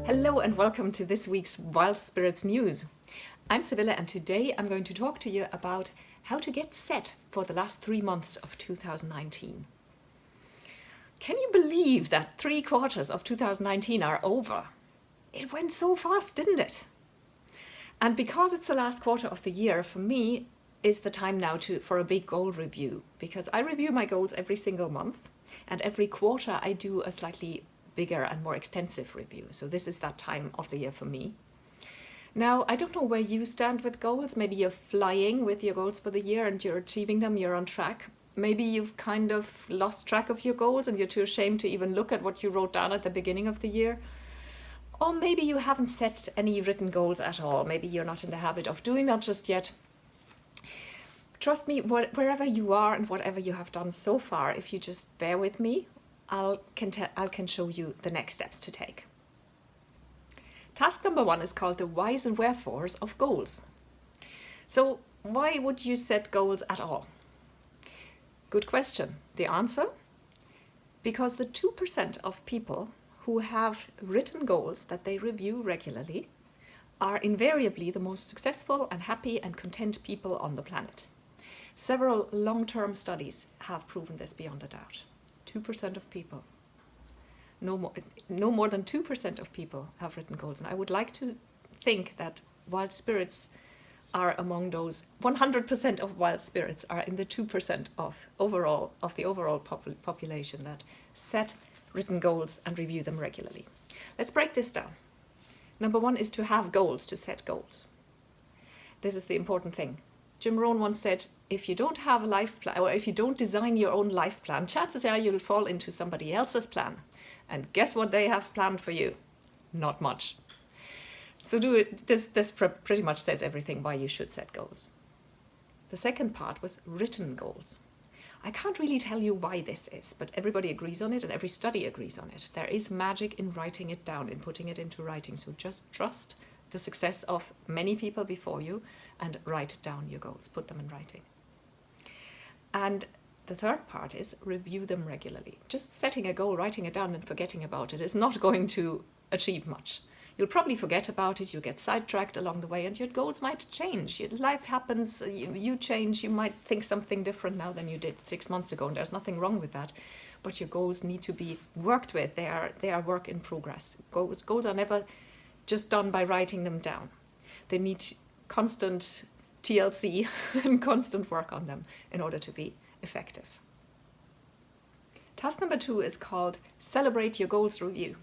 Hello and welcome to this week's Wild Spirits News. I'm Sibylle and today I'm going to talk to you about how to get set for the last 3 months of 2019. Can you believe that 3/4 of 2019 are over? It went so fast, didn't it? And because it's the last quarter of the year, for me, is the time now for a big goal review, because I review my goals every single month and every quarter I do a slightly bigger and more extensive review. So this is that time of the year for me. Now, I don't know where you stand with goals. Maybe you're flying with your goals for the year and you're achieving them, you're on track. Maybe you've kind of lost track of your goals and you're too ashamed to even look at what you wrote down at the beginning of the year. Or maybe you haven't set any written goals at all. Maybe you're not in the habit of doing that just yet. Trust me, wherever you are and whatever you have done so far, if you just bear with me, I can show you the next steps to take. Task number 1 is called the whys and wherefores of goals. So why would you set goals at all? Good question. The answer? Because the 2% of people who have written goals that they review regularly are invariably the most successful and happy and content people on the planet. Several long-term studies have proven this beyond a doubt. 2% of people. No more than 2% of people have written goals. And I would like to think that wild spirits are among those. 100% of wild spirits are in the 2% of the overall population that set written goals and review them regularly. Let's break this down. Number 1 is to have goals, to set goals. This is the important thing. Jim Rohn once said, if you don't have a life plan, or if you don't design your own life plan, chances are you'll fall into somebody else's plan. And guess what they have planned for you? Not much. So this pretty much says everything why you should set goals. The second part was written goals. I can't really tell you why this is, but everybody agrees on it and every study agrees on it. There is magic in writing it down, in putting it into writing. So just trust the success of many people before you and write down your goals, put them in writing. And the third part is review them regularly. Just setting a goal, writing it down and forgetting about it is not going to achieve much. You'll probably forget about it, you'll get sidetracked along the way and your goals might change. Your life happens, you change, you might think something different now than you did 6 months ago, and there's nothing wrong with that. But your goals need to be worked with. They are work in progress. Goals are never just done by writing them down. They need constant TLC and constant work on them in order to be effective. Task number 2 is called Celebrate Your Goals Review.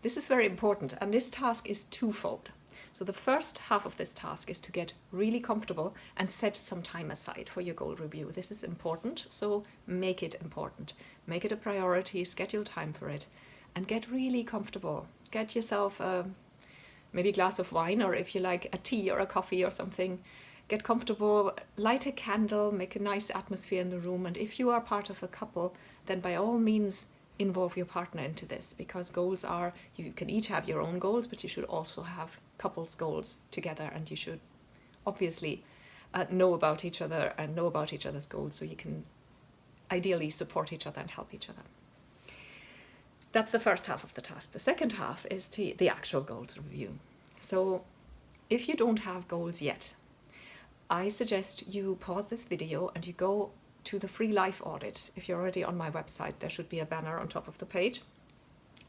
This is very important, and this task is twofold. So the first half of this task is to get really comfortable and set some time aside for your goal review. This is important, so make it important. Make it a priority, schedule time for it, and get really comfortable. Get yourself maybe a glass of wine, or if you like a tea or a coffee or something. Get comfortable, light a candle, make a nice atmosphere in the room, and if you are part of a couple, then by all means involve your partner into this, because goals are, you can each have your own goals, but you should also have couples goals together, and you should obviously know about each other and know about each other's goals, so you can ideally support each other and help each other. That's the first half of the task. The second half is the actual goals review. So if you don't have goals yet, I suggest you pause this video and you go to the free life audit. If you're already on my website, there should be a banner on top of the page,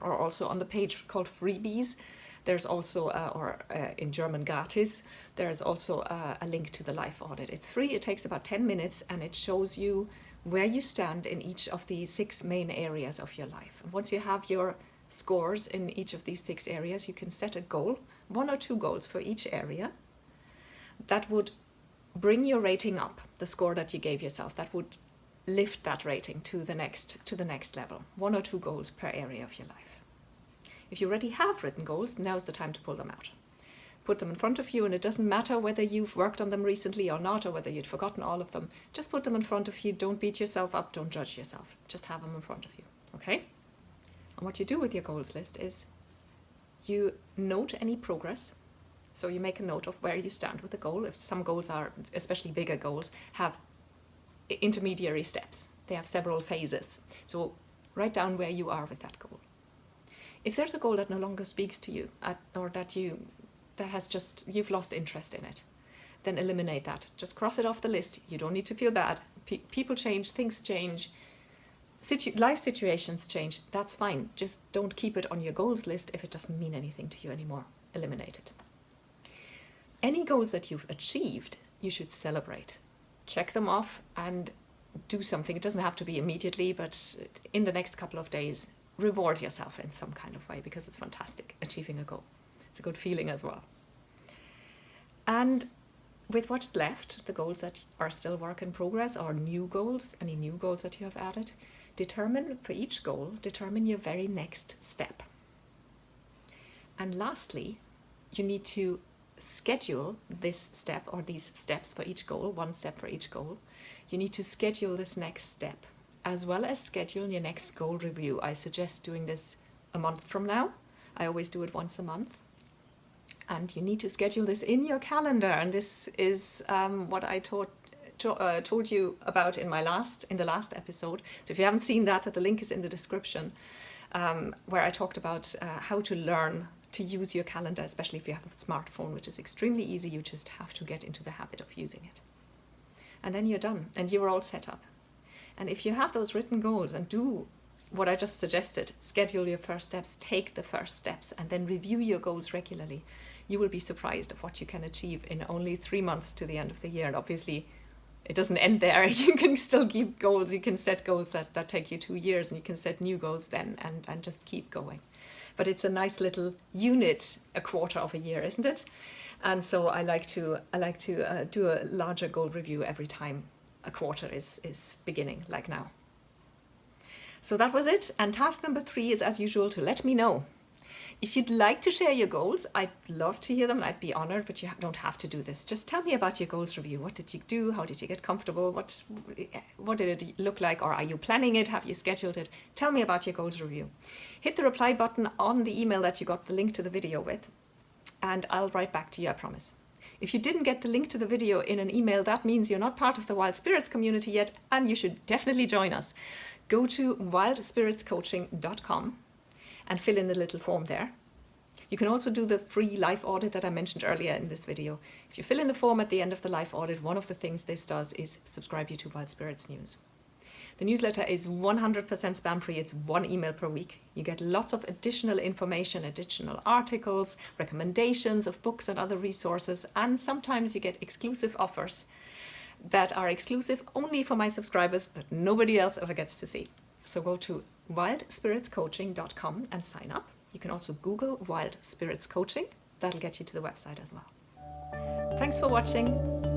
or also on the page called freebies. There's also, in German gratis, there's also a link to the life audit. It's free, it takes about 10 minutes, and it shows you where you stand in each of the 6 main areas of your life. And once you have your scores in each of these 6 areas, you can set a goal, 1 or 2 goals for each area, that would bring your rating up, the score that you gave yourself. That would lift that rating to the next level. 1 or 2 goals per area of your life. If you already have written goals, now's the time to pull them out. Put them in front of you, and it doesn't matter whether you've worked on them recently or not, or whether you'd forgotten all of them. Just put them in front of you. Don't beat yourself up. Don't judge yourself. Just have them in front of you, okay? And what you do with your goals list is you note any progress. So you make a note of where you stand with the goal. If some goals are, especially bigger goals, have intermediary steps. They have several phases. So write down where you are with that goal. If there's a goal that no longer speaks to you or you've lost interest in it, then eliminate that. Just cross it off the list. You don't need to feel bad. People change, things change, life situations change. That's fine. Just don't keep it on your goals list if it doesn't mean anything to you anymore. Eliminate it. Any goals that you've achieved, you should celebrate. Check them off and do something. It doesn't have to be immediately, but in the next couple of days, reward yourself in some kind of way, because it's fantastic achieving a goal. It's a good feeling as well. And with what's left, the goals that are still work in progress or new goals, any new goals that you have added, determine your very next step. And lastly, you need to schedule this step or these steps for each goal, one step for each goal. You need to schedule this next step, as well as schedule your next goal review. I suggest doing this a month from now. I always do it once a month. And you need to schedule this in your calendar. And this is what I told you about in the last episode. So if you haven't seen that, the link is in the description, where I talked about how to learn to use your calendar, especially if you have a smartphone, which is extremely easy. You just have to get into the habit of using it. And then you're done and you're all set up. And if you have those written goals and do what I just suggested, schedule your first steps, take the first steps, and then review your goals regularly, you will be surprised of what you can achieve in only 3 months to the end of the year. And obviously, it doesn't end there. You can still keep goals. You can set goals that take you 2 years, and you can set new goals then and just keep going. But it's a nice little unit, a quarter of a year, isn't it? And so I like to do a larger goal review every time a quarter is beginning, like now. So that was it. And task number 3 is, as usual, to let me know. If you'd like to share your goals, I'd love to hear them. I'd be honored, but you don't have to do this. Just tell me about your goals review. What did you do? How did you get comfortable? What did it look like? Or are you planning it? Have you scheduled it? Tell me about your goals review. Hit the reply button on the email that you got the link to the video with, and I'll write back to you, I promise. If you didn't get the link to the video in an email, that means you're not part of the Wild Spirits community yet, and you should definitely join us. Go to wildspiritscoaching.com and fill in the little form there. You can also do the free life audit that I mentioned earlier in this video. If you fill in the form at the end of the life audit, one of the things this does is subscribe you to Wild Spirits News. The newsletter is 100% spam free. It's 1 email per week. You get lots of additional information, additional articles, recommendations of books and other resources, and sometimes you get exclusive offers that are exclusive only for my subscribers that nobody else ever gets to see. So go to wildspiritscoaching.com and sign up. You can also Google Wild Spirits Coaching. That'll get you to the website as well. Thanks for watching.